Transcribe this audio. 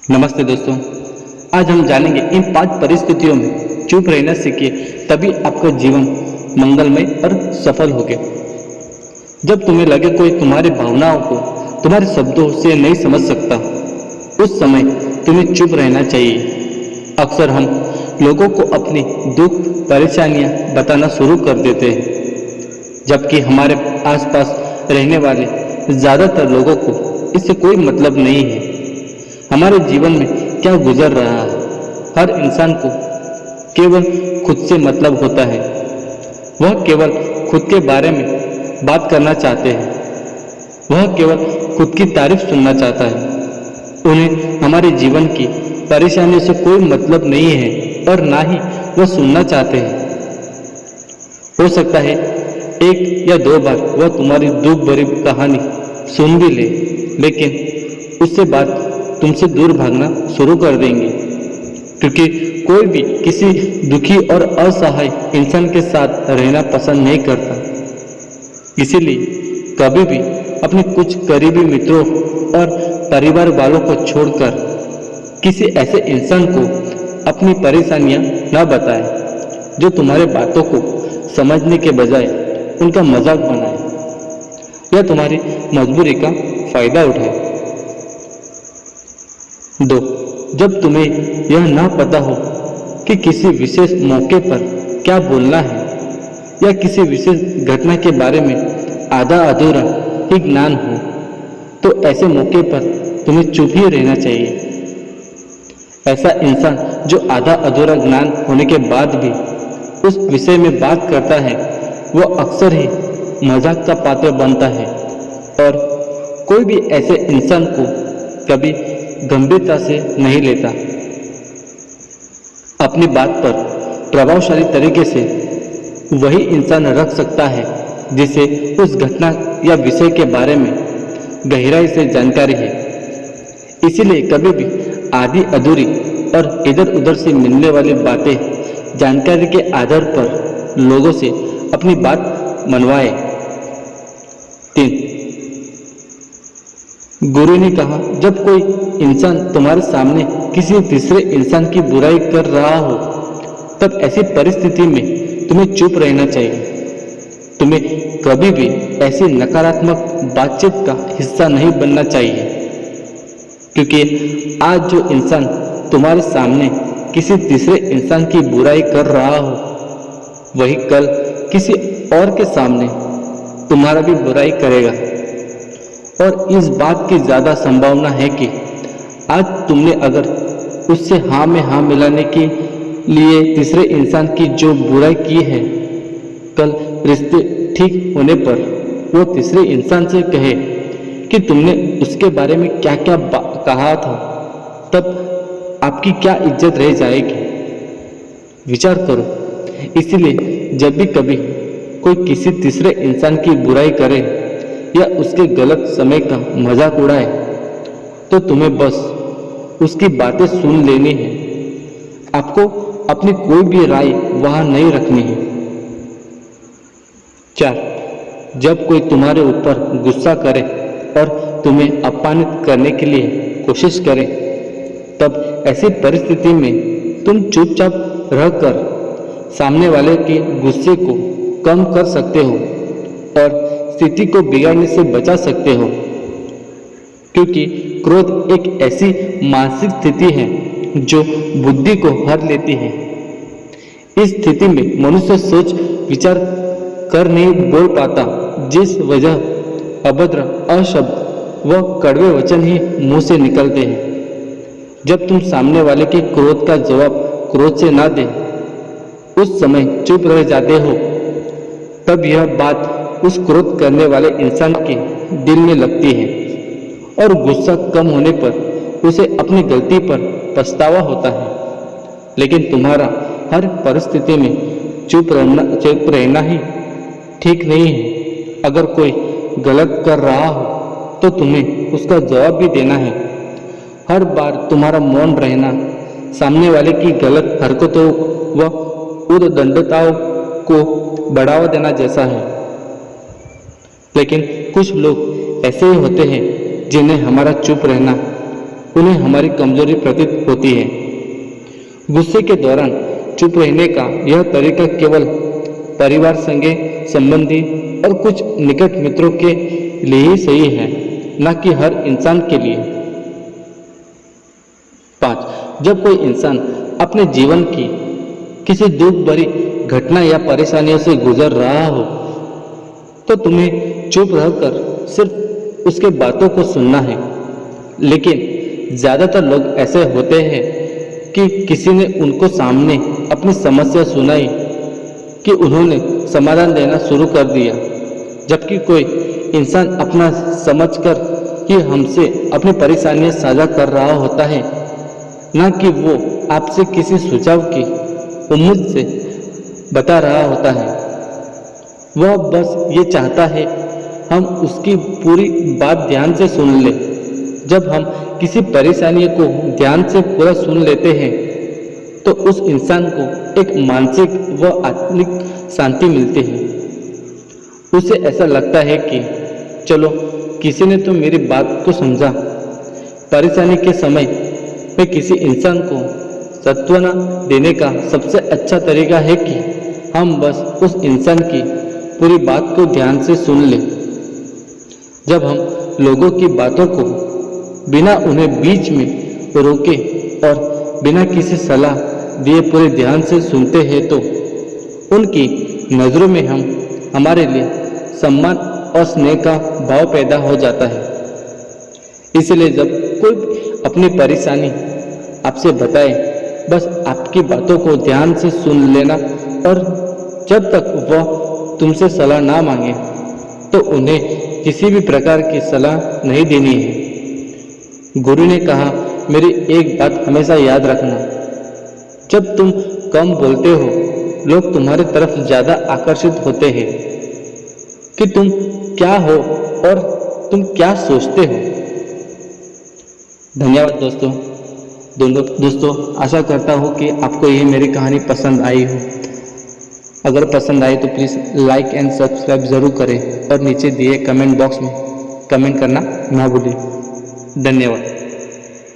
नमस्ते दोस्तों। आज हम जानेंगे इन 5 परिस्थितियों में चुप रहना सीखिए, तभी आपका जीवन मंगलमय और सफल होगा। जब तुम्हें लगे कोई तुम्हारी भावनाओं को तुम्हारे शब्दों से नहीं समझ सकता, उस समय तुम्हें चुप रहना चाहिए। अक्सर हम लोगों को अपनी दुख परेशानियां बताना शुरू कर देते हैं, जबकि हमारे आसपास रहने वाले ज़्यादातर लोगों को इससे कोई मतलब नहीं है। हमारे जीवन में क्या गुजर रहा है, हर इंसान को केवल खुद से मतलब होता है। वह केवल खुद के बारे में बात करना चाहते हैं, वह केवल खुद की तारीफ सुनना चाहता है। उन्हें हमारे जीवन की परेशानियों से कोई मतलब नहीं है और ना ही वह सुनना चाहते हैं। हो सकता है 1 या 2 बार वह तुम्हारी दुख भरी कहानी सुन भी ले, लेकिन उससे बात तुमसे दूर भागना शुरू कर देंगे, क्योंकि कोई भी किसी दुखी और असहाय इंसान के साथ रहना पसंद नहीं करता। इसीलिए कभी भी अपने कुछ करीबी मित्रों और परिवार वालों को छोड़कर किसी ऐसे इंसान को अपनी परेशानियां न बताएं, जो तुम्हारे बातों को समझने के बजाय उनका मजाक बनाए या तुम्हारी मजबूरी का फायदा उठाए। 2. जब तुम्हें यह ना पता हो कि किसी विशेष मौके पर क्या बोलना है या किसी विशेष घटना के बारे में आधा अधूरा ही ज्ञान हो, तो ऐसे मौके पर तुम्हें चुप ही रहना चाहिए। ऐसा इंसान जो आधा अधूरा ज्ञान होने के बाद भी उस विषय में बात करता है, वह अक्सर ही मजाक का पात्र बनता है और कोई भी ऐसे इंसान को कभी गंभीरता से नहीं लेता। अपनी बात पर प्रभावशाली तरीके से वही इंसान रख सकता है जिसे उस घटना या विषय के बारे में गहराई से जानकारी है। इसीलिए कभी भी आधी अधूरी और इधर उधर से मिलने वाली बातें जानकारी के आधार पर लोगों से अपनी बात मनवाए। 3. गुरु ने कहा, जब कोई इंसान तुम्हारे सामने किसी तीसरे इंसान की बुराई कर रहा हो, तब ऐसी परिस्थिति में तुम्हें चुप रहना चाहिए। तुम्हें कभी भी ऐसी नकारात्मक बातचीत का हिस्सा नहीं बनना चाहिए, क्योंकि आज जो इंसान तुम्हारे सामने किसी तीसरे इंसान की बुराई कर रहा हो, वही कल किसी और के सामने तुम्हारा भी बुराई करेगा। और इस बात की ज़्यादा संभावना है कि आज तुमने अगर उससे हाँ में हाँ मिलाने के लिए तीसरे इंसान की जो बुराई की है, कल रिश्ते ठीक होने पर वो तीसरे इंसान से कहे कि तुमने उसके बारे में क्या क्या कहा था, तब आपकी क्या इज्जत रह जाएगी। विचार करो। इसीलिए जब भी कभी कोई किसी तीसरे इंसान की बुराई करे या उसके गलत समय का मजाक उड़ाए, तो तुम्हें बस उसकी बातें सुन लेनी है। आपको अपनी कोई भी राय वहां नहीं रखनी है। 4. जब कोई तुम्हारे ऊपर गुस्सा करे और तुम्हें अपमानित करने के लिए कोशिश करे, तब ऐसी परिस्थिति में तुम चुपचाप रहकर सामने वाले के गुस्से को कम कर सकते हो और स्थिति को बिगाड़ने से बचा सकते हो, क्योंकि क्रोध एक ऐसी मानसिक स्थिति है जो बुद्धि को हर लेती है। इस स्थिति में मनुष्य सोच विचार कर नहीं बोल पाता, जिस वजह अभद्र अशब्द व कड़वे वचन ही मुंह से निकलते हैं। जब तुम सामने वाले के क्रोध का जवाब क्रोध से ना दे, उस समय चुप रह जाते हो, तब यह बात उस क्रोध करने वाले इंसान के दिल में लगती है और गुस्सा कम होने पर उसे अपनी गलती पर पछतावा होता है। लेकिन तुम्हारा हर परिस्थिति में चुप रहना ही ठीक नहीं है। अगर कोई गलत कर रहा हो तो तुम्हें उसका जवाब भी देना है। हर बार तुम्हारा मौन रहना सामने वाले की गलत हरकतों व उद्दंडताओं को बढ़ावा देना जैसा है। लेकिन कुछ लोग ऐसे ही होते हैं जिन्हें हमारा चुप रहना उन्हें हमारी कमजोरी प्रतीत होती है। गुस्से के दौरान चुप रहने का यह तरीका केवल परिवार, संगे संबंधी और कुछ निकट मित्रों के लिए ही सही है, न कि हर इंसान के लिए। 5. जब कोई इंसान अपने जीवन की किसी दुख भरी घटना या परेशानियों से गुजर रहा हो तो तुम्हें चुप रहकर सिर्फ उसके बातों को सुनना है। लेकिन ज्यादातर लोग ऐसे होते हैं कि किसी ने उनको सामने अपनी समस्या सुनाई कि उन्होंने समाधान देना शुरू कर दिया, जबकि कोई इंसान अपना समझकर कि हमसे अपनी परेशानियां साझा कर रहा होता है, न कि वो आपसे किसी सुझाव की उम्मीद से बता रहा होता है। वह बस ये चाहता है हम उसकी पूरी बात ध्यान से सुन लें। जब हम किसी परेशानी को ध्यान से पूरा सुन लेते हैं तो उस इंसान को एक मानसिक व आत्मिक शांति मिलती है। उसे ऐसा लगता है कि चलो किसी ने तो मेरी बात को समझा। परेशानी के समय में किसी इंसान को सांत्वना देने का सबसे अच्छा तरीका है कि हम बस उस इंसान की पूरी बात को ध्यान से सुन लें। जब हम लोगों की बातों को बिना उन्हें बीच में रोके और बिना किसी सलाह दिए पूरे ध्यान से सुनते हैं तो उनकी नज़रों में हम हमारे लिए सम्मान और स्नेह का भाव पैदा हो जाता है। इसलिए जब कोई अपनी परेशानी आपसे बताए, बस आपकी बातों को ध्यान से सुन लेना और जब तक वह तुमसे सलाह ना मांगे तो उन्हें किसी भी प्रकार की सलाह नहीं देनी है। गुरु ने कहा, मेरी एक बात हमेशा याद रखना, जब तुम कम बोलते हो लोग तुम्हारी तरफ ज्यादा आकर्षित होते हैं कि तुम क्या हो और तुम क्या सोचते हो। धन्यवाद दोस्तों, आशा करता हूँ कि आपको ये मेरी कहानी पसंद आई हो। अगर पसंद आए तो प्लीज़ लाइक एंड सब्सक्राइब ज़रूर करें और नीचे दिए कमेंट बॉक्स में कमेंट करना ना भूलें। धन्यवाद।